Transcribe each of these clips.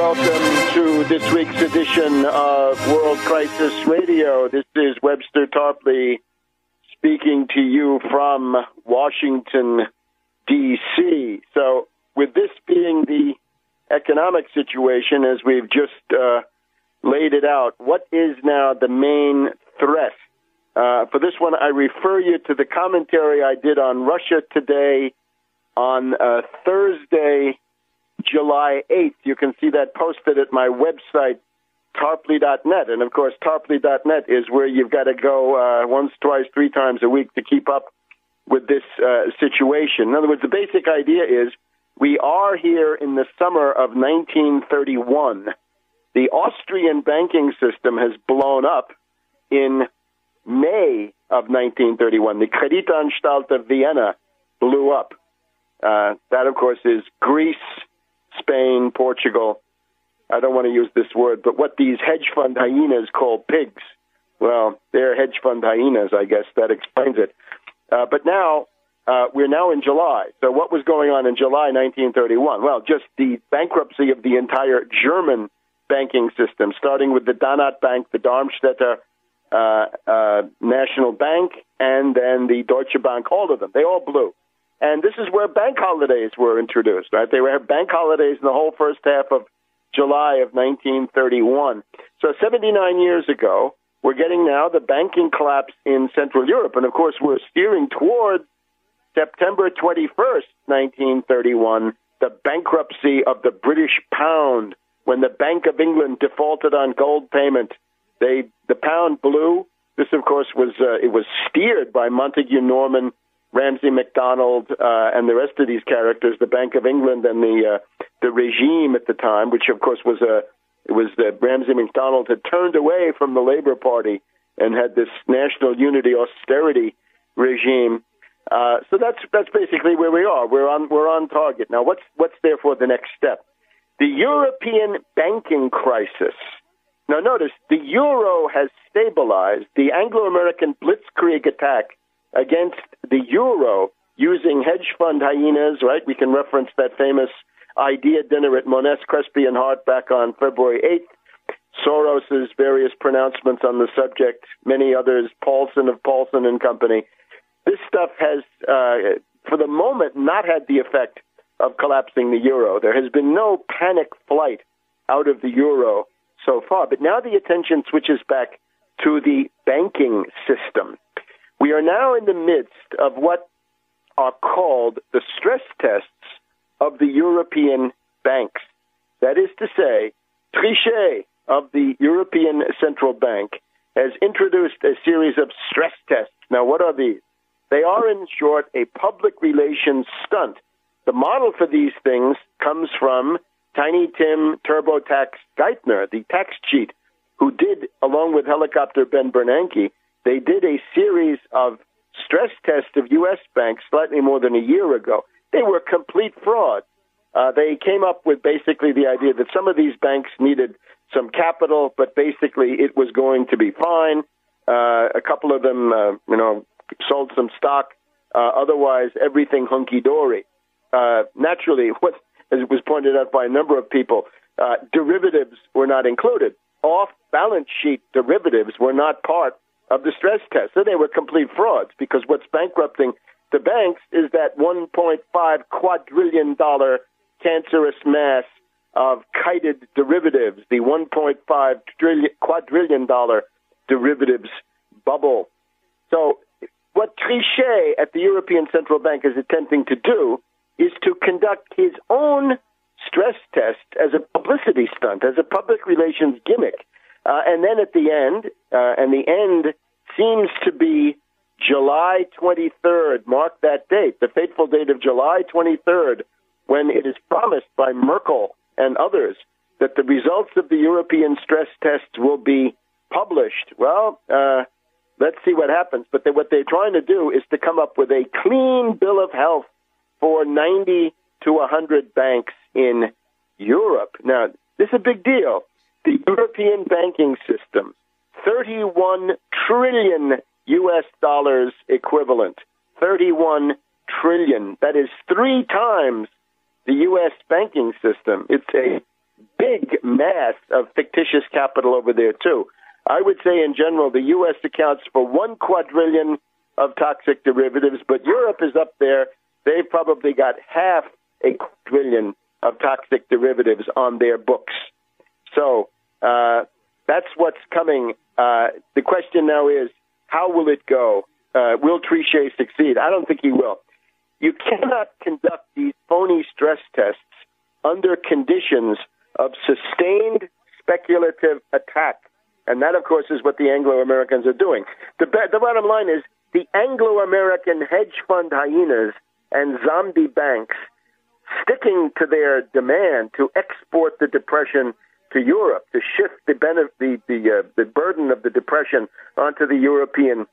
welcome to this week's edition of World Crisis Radio. This is Webster Tarpley speaking to you from Washington, D.C. So with this being the economic situation, as we've just laid it out, what is now the main threat? For this one, I refer you to the commentary I did on Russia Today on Thursday, July 8th. You can see that posted at my website, tarpley.net. And, of course, tarpley.net is where you've got to go once, twice, three times a week to keep up with this situation. In other words, the basic idea is we are here in the summer of 1931. The Austrian banking system has blown up in May of 1931. The Kreditanstalt of Vienna blew up. That, of course, is Greece, Spain, Portugal. I don't want to use this word, but what these hedge fund hyenas call pigs. Well, they're hedge fund hyenas, I guess. That explains it. But now, we're now in July. So what was going on in July 1931? Well, just the bankruptcy of the entire German banking system, starting with the Donat Bank, the Darmstädter National Bank, and then the Deutsche Bank, all of them. They all blew. And this is where bank holidays were introduced, right? They were bank holidays in the whole first half of July of 1931. So 79 years ago, we're getting now the banking collapse in Central Europe. And, of course, we're steering towards September 21st, 1931, the bankruptcy of the British pound, when the Bank of England defaulted on gold payment. The pound blew. This, of course, was steered by Montague Norman, Ramsay MacDonald, and the rest of these characters, the Bank of England and the regime at the time, which, of course, was Ramsay MacDonald had turned away from the Labour Party and had this national unity austerity regime. So that's basically where we are. We're on target. Now, what's therefore the next step? The European banking crisis. Now, notice, the euro has stabilized. The Anglo-American blitzkrieg attack against the euro using hedge fund hyenas, right? We can reference that famous idea dinner at Moness, Crespi, and Hart back on February 8th. Soros's various pronouncements on the subject, many others, Paulson of Paulson and Company. This stuff has, for the moment, not had the effect of collapsing the euro. There has been no panic flight out of the euro so far. But now the attention switches back to the banking system. We are now in the midst of what are called the stress tests of the European banks. That is to say, Trichet of the European Central Bank has introduced a series of stress tests. Now, what are these? They are, in short, a public relations stunt. The model for these things comes from Tiny Tim TurboTax Geithner, the tax cheat, who did, along with helicopter Ben Bernanke, they did a series of stress tests of U.S. banks slightly more than a year ago. They were complete frauds. They came up with basically the idea that some of these banks needed some capital, but basically it was going to be fine. A couple of them, sold some stock. Otherwise, everything hunky-dory. Naturally, as it was pointed out by a number of people, derivatives were not included. Off-balance sheet derivatives were not part of the stress test. So they were complete frauds, because what's bankrupting the banks is that $1.5 quadrillion cancerous mass of kited derivatives, the $1.5 quadrillion derivatives bubble. So what Trichet at the European Central Bank is attempting to do is to conduct his own stress test as a publicity stunt, as a public relations gimmick. And then at the end, and the end seems to be July 23rd. Mark that date, the fateful date of July 23rd, when it is promised by Merkel and others that the results of the European stress tests will be published. Well, let's see what happens. But what they're trying to do is to come up with a clean bill of health for 90 to 100 banks in Europe. Now, this is a big deal. The European banking system, 31 trillion U.S. dollars equivalent, 31 trillion. That is 3 times the U.S. banking system. It's a big mass of fictitious capital over there, too. I would say, in general, the U.S. accounts for 1 quadrillion of toxic derivatives, but Europe is up there. They've probably got 500 billion of toxic derivatives on their books. So that's what's coming. The question now is, how will it go? Will Trichet succeed? I don't think he will. You cannot conduct these phony stress tests under conditions of sustained speculative attack. And that, of course, is what the Anglo-Americans are doing. The bottom line is the Anglo-American hedge fund hyenas and zombie banks sticking to their demand to export the depression to Europe, to shift the burden of the depression onto the European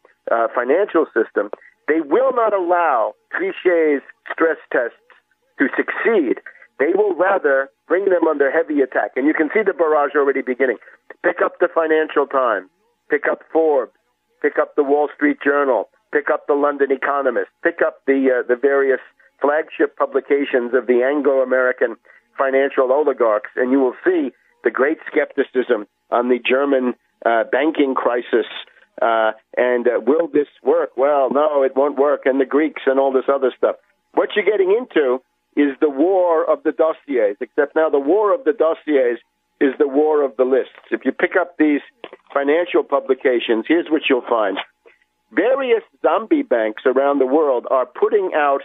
financial system. They will not allow Trichet's stress tests to succeed. They will rather bring them under heavy attack. And you can see the barrage already beginning. Pick up the Financial Times, pick up Forbes, pick up the Wall Street Journal, pick up the London Economist, pick up the various flagship publications of the Anglo-American financial oligarchs, and you will see the great skepticism on the German banking crisis. And will this work? Well, no, it won't work. And the Greeks and all this other stuff. What you're getting into is the war of the dossiers, except now the war of the dossiers is the war of the lists. If you pick up these financial publications, here's what you'll find. Various zombie banks around the world are putting out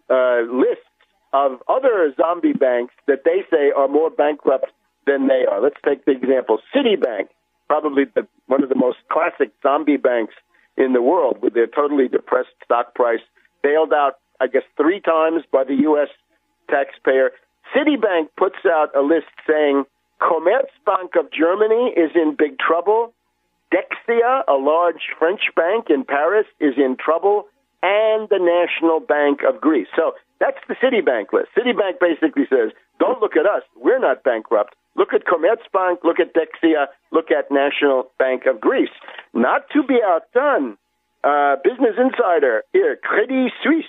lists of other zombie banks that they say are more bankrupt than they are. Let's take the example. Citibank, probably one of the most classic zombie banks in the world, with their totally depressed stock price, bailed out, I guess, 3 times by the U.S. taxpayer. Citibank puts out a list saying Commerzbank of Germany is in big trouble. Dexia, a large French bank in Paris, is in trouble, and the National Bank of Greece. So that's the Citibank list. Citibank basically says, don't look at us. We're not bankrupt. Look at Commerzbank, look at Dexia, look at National Bank of Greece. Not to be outdone, Business Insider, here, Credit Suisse,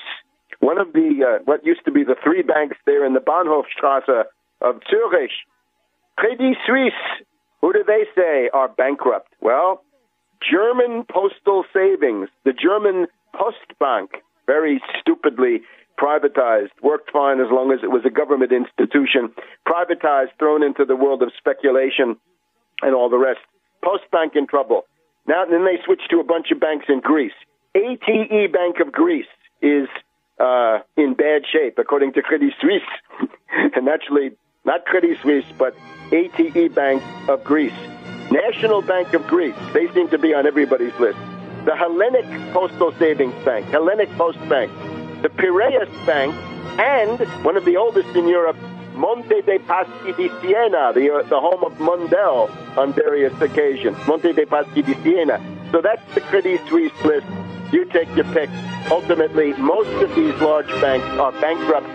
one of the, what used to be the 3 banks there in the Bahnhofstrasse of Zurich. Credit Suisse, who do they say are bankrupt? Well, German Postal Savings, the German Postbank, very stupidly privatized, worked fine as long as it was a government institution, privatized, thrown into the world of speculation and all the rest. Postbank in trouble. Now, then they switched to a bunch of banks in Greece. ATE Bank of Greece is in bad shape, according to Credit Suisse. And actually, not Credit Suisse, but ATE Bank of Greece. National Bank of Greece, they seem to be on everybody's list. The Hellenic Postal Savings Bank, Hellenic Post Bank, the Piraeus Bank, and one of the oldest in Europe, Monte dei Paschi di Siena, the home of Mundell on various occasions, Monte dei Paschi di Siena. So that's the Credit Suisse list. You take your pick. Ultimately, most of these large banks are bankrupt